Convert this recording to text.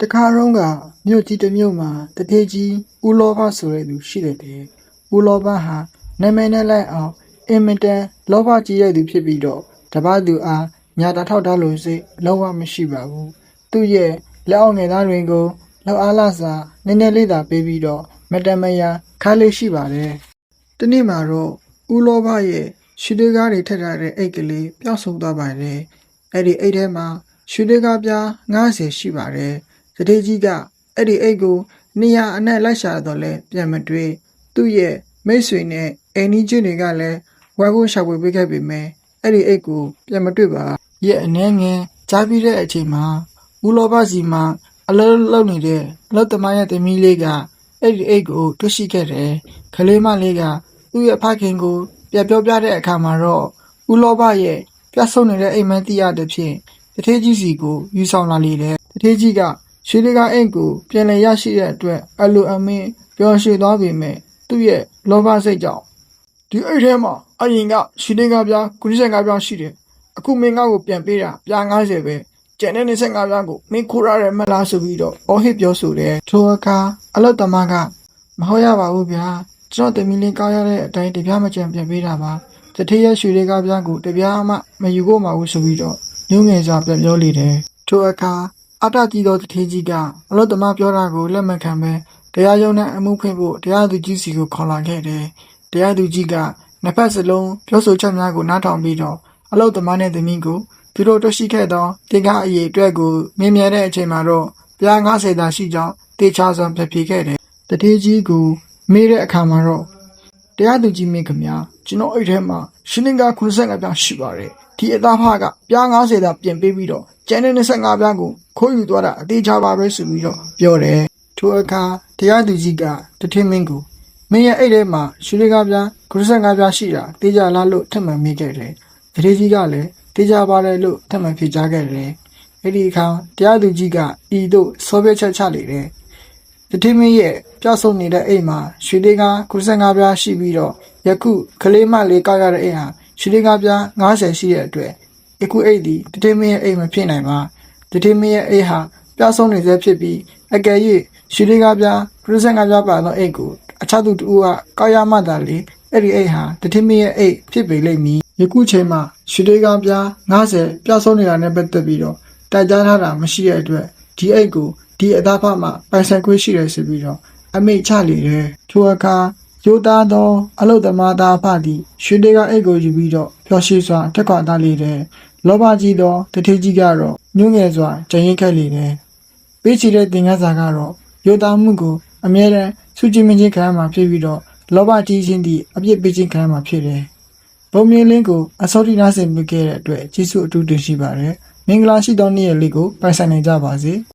တခါတော့ကမြို့ကြီးတစ်မြို့မှာတထေးကြီးဦးလောဘဆိုတဲ့သူရှိတယ်တဲ့ဦးလောဘဟာနာမည်နဲ့လိုက်အောင်အင်မတန်လောဘကြီးတဲ့သူဖြစ်ပြီးတော့တပတ်သူအားညာတာထောက်ထားလို့စိတ်လုံးဝမရှိပါဘူးသူ့ရဲ့လက်အောက်ငယ်သားတွေကိုလောက်အားလာစာနည်းနည်းလေးသာပေးပြီးတော့မတမယာခါလေးရှိပါတယ်တနေ့မှာတော့ဦးလောဘရဲ့ရွှေတွေကားတွေထက်ထားတဲ့အိတ်ကလေးပျောက်ဆုံးသွားပါတယ်အဲ့ဒီအိတ်ထဲမှာရွှေတွေကားပြား90ရှိပါတယ်တထေးကြီးကအဲ့ဒီအိတ်ကိုနေရာအနှံ့လိုက်ရှာတော့လဲပြန်မတွေ့သူ့ရဲ့မိတ်ဆွေနဲ့အိမ်နီးချင်းတွေကလည်းဝဲဖို့ရှာဖွေပေးခဲ့ပေမဲ့အဲ့ဒီအိတ်ကိုပြန်မတွေ့ပါရဲ့အနေငယ်ကြားပြီးတဲ့အချိန်မှာဦးလောဘစီမှာအလုံးလုံးနေတဲ့အလောသမားရဲ့သမီးလေးကအဲ့ဒီအိတ်ကိုတွေ့ရှိခဲ့တယ်ခလေးမလေးကသူ့ရဲ့ဖခင်ကိုပြန်ပြောပြတဲ့အခါမှာတော့ဦးလောဘရဲ့ပြတ်ဆုံးနေတဲ့အိမ်မက်တရားတစ်ဖြင့်တထေးကြီးစီကိုယူဆောင်လာလေတယ်တထေးကြီးကရွှေလေးကအိတ်ကိုပြန်လည်ရရှိတဲ့အတွက်အလိုအမင်းပျော်ရွှင်သွားပေမဲ့သူ့ရဲ့လောဘစိတ်ကြောင့်ဒီအိတ်ထဲမှာအရင်ကရွှေလေးကပြား95ပြားရှိတယ်အခုမင်းကကိုပြန်ပေးတာပြား90ပဲကျန်တဲ့25ပြားကိုမင်းခိုးရတယ်မလားဆိုပြီးတော့အော်ဟစ်ပြောဆိုတယ်ထိုအခါအလောသမားကမဟုတ်ရပါဘူးဗျာကျွန်တော်တမီးလေးကောက်ရတဲ့အတိုင်းတပြားမကြံပြန်ပေးတာပါတထေးရရွှေလေးကပြားကိုတပြားမှမယူဖို့မဟုတ်ဆိုပြီးတော့ညှို့ငယ်စွာပြန်ပြောလေတယ်ထိုအခါအတကြီးသောတထေးကြီးကအလောသမားပြောတာကိုလက်မခံဘဲတရားရုံးနဲ့အမှုဖွင့်ဖို့တရားသူကြီးစီကိုခေါ်လာခဲ့တယ်တရားသူကြီးကနှစ်ဖက်စလုံးပြောဆိုချက်များကိုနားထောင်ပြီးတော့အလောသမားနဲ့သမီးကိုသူတို့တွေ့ရှိခဲ့သောတင်ကားအရေးအတွက်ကိုမြင်မြင်တဲ့အချိန်မှာတော့ပြား90သာရှိကြောင်းတေချာစွာပြပြခဲ့တယ်တထေးကြီးကိုမေးတဲ့အခါမှာတော့တရားသူကြီးမင်းခင်ဗျာကျွန်တော်အဲ့ထဲမှာရှင်းလင်းကား95ပြားရှိပါတယ်ဒီအသားဖကပြား90သာပြင်ပေးပြီးတော့ကျန်တဲ့25ပြားကိုခိုးယူသွားတာအသေးချပါပဲဆိုပြီးတော့ပြောတယ်ထိုအခါတရားသူကြီးကတထေးမင်းကိုမင်းရဲ့အဲ့ထဲမှာရှင်းလင်းကားပြား95ပြားရှိတာတေချာလားလို့ထပ်မံမေးခဲ့တယ်တထေးကြီးကလည်းတေချာပါတယ်လို့ထပ်မံဖြေကြားခဲ့တယ်အဲ့ဒီအခါတရားသူကြီးကဤသို့စောပြချက်ချလေတယ်တတိမင်းရဲ့ပြောက်ဆုံးနေတဲ့အိမ်မှာရွှေလေးကား95ပြားရှိပြီးတော့ယခုကလေးမလေးကောက်ရတဲ့အိမ်ဟာရွှေလေးကားပြား90ရှိတဲ့အတွက်ယခုအိမ်ဒီတတိမင်းရဲ့အိမ်မဖြစ်နိုင်ပါတတိမင်းရဲ့အိမ်ဟာပြောက်ဆုံးနေသေးဖြစ်ပြီးအကယ်၍ရွှေလေးကားပြား95ပြားပါသောအိမ်ကိုအခြားသူတူကကောက်ရမှသာလေအဲ့ဒီအိမ်ဟာတတိမင်းရဲ့အိမ်ဖြစ်ပေလိမ့်မည်ယခုချိန်မှာရွှေလေးကားပြား90ပြောက်ဆုံးနေတာနဲ့ပတ်သက်ပြီးတော့တိုက်ကြားထားတာမရှိတဲ့အတွက်ဒီအိမ်ကိုဒီအသားဖမှပိုင်ဆိုင်ခွင့်ရှိတယ်ဆိုပြီးတော့အမိတ်ချလေတယ်ထိုအခါရိုးသားသောအလုသမားသားဖသည်ရွှေတွေကအိတ်ကိုယူပြီးတော့ပျော်ရွှင်စွာတက်ခွာသားလေတယ်လောဘကြီးသောတထေးကြီးကတော့ညှို့ငယ်စွာကြင်ရင်ခဲ့လေတယ်ပေးချီတဲ့သင်္ကန်းစာကတော့ရိုးသားမှုကိုအမြဲတမ်းစုကြည်မချင်းခံရမှာဖြစ်ပြီးတော့လောဘကြီးခြင်းသည့်အပြစ်ပေးခြင်းခံရမှာဖြစ်တယ်ဘုံမြင်းလင်းကိုအစောတိနာဆင်ပြခဲ့တဲ့အတွက်ကျေးဇူးအထူးတင်ရှိပါတယ်မင်္ဂလာရှိသောနေ့ရက်လေးကိုပိုင်ဆိုင်နိုင်ကြပါစေ